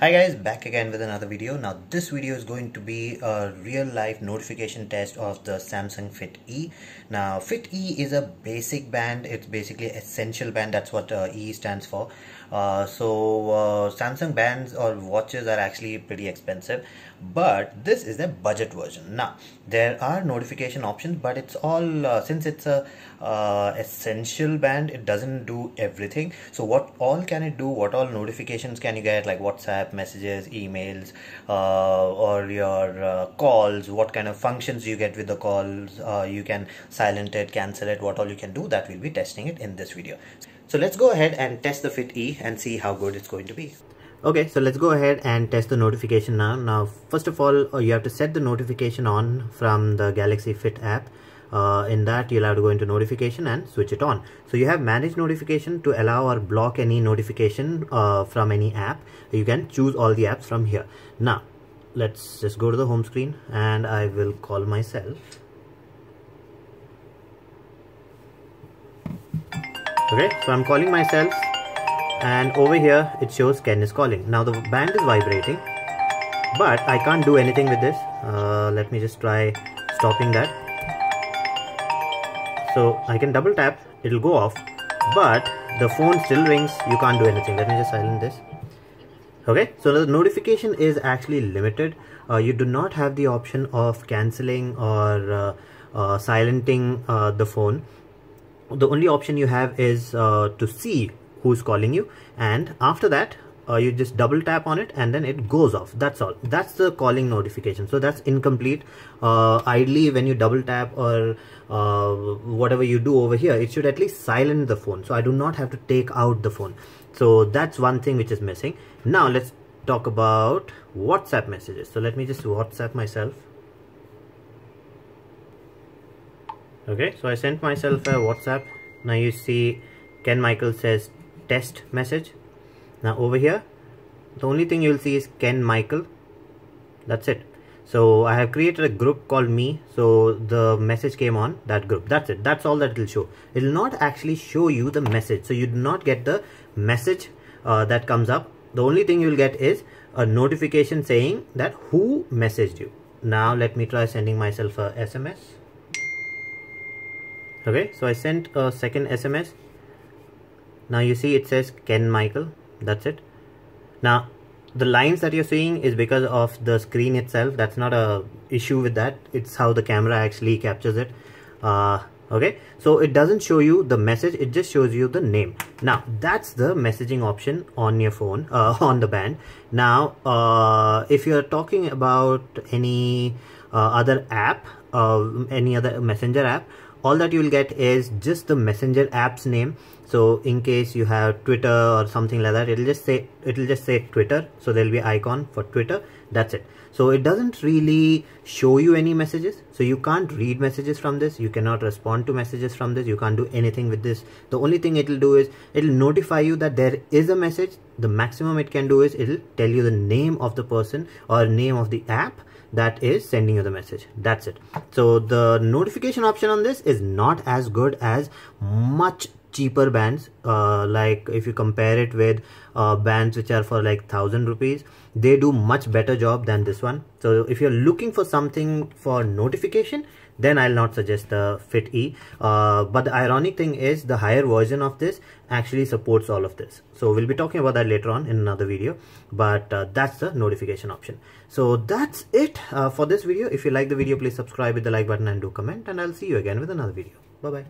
Hi guys, back again with another video. Now this video is going to be a real life notification test of the Samsung Fit E. Now Fit E is a basic band. It's basically essential band. That's what E stands for. Samsung bands or watches are actually pretty expensive, but this is the budget version. Now there are notification options, but it's all since it's a essential band, it doesn't do everything. So what all can it do? What all notifications can you get, like WhatsApp messages, emails, or your calls? What kind of functions you get with the calls? You can silent it, cancel it, what all you can do, that we'll be testing it in this video. So let's go ahead and test the Fit E and see how good it's going to be. Okay, so let's go ahead and test the notification now. Now first of all, you have to set the notification on from the Galaxy Fit app. In that you'll have to go into notification and switch it on. So you have manage notification to allow or block any notification from any app. You can choose all the apps from here. Now let's just go to the home screen and I will call myself. Okay, so I'm calling myself and over here it shows Ken is calling. Now the band is vibrating, but I can't do anything with this. Let me just try stopping that. So I can double tap, it'll go off, but the phone still rings. You can't do anything. Let me just silence this. Okay, so the notification is actually limited. You do not have the option of cancelling or silencing the phone. The only option you have is to see who's calling you, and after that you just double tap on it and then it goes off. That's all. That's the calling notification. So that's incomplete. Ideally when you double tap or whatever you do over here, it should at least silence the phone, so I do not have to take out the phone. So that's one thing which is missing. Now let's talk about WhatsApp messages. So let me just WhatsApp myself. Okay, so I sent myself a WhatsApp. Now you see Ken Michael says test message. Now over here the only thing you'll see is Ken Michael. That's it. So I have created a group called me, so the message came on that group. That's it. That's all that it will show. It will not actually show you the message, so you do not get the message that comes up. The only thing you will get is a notification saying that who messaged you. Now let me try sending myself a SMS. Okay, so I sent a second SMS. Now you see it says Ken Michael. That's it. Now the lines that you're seeing is because of the screen itself. That's not a issue with that. It's how the camera actually captures it. Okay, so it doesn't show you the message, it just shows you the name. Now that's the messaging option on your phone, on the band. Now if you're talking about any other app, any other messenger app, all that you will get is just the messenger app's name. So in case you have Twitter or something like that, it'll just say Twitter. So there'll be icon for Twitter. That's it. So it doesn't really show you any messages. So you can't read messages from this. You cannot respond to messages from this. You can't do anything with this. The only thing it'll do is it'll notify you that there is a message. The maximum it can do is it'll tell you the name of the person or name of the app that is sending you the message. That's it. So the notification option on this is not as good as much cheaper bands. Like if you compare it with bands which are for like 1,000 rupees, they do much better job than this one. So if you're looking for something for notification, then I'll not suggest the Fit E. But the ironic thing is the higher version of this actually supports all of this. So we'll be talking about that later on in another video. But that's the notification option. So that's it for this video. If you like the video, please subscribe with the like button and do comment. And I'll see you again with another video. Bye bye.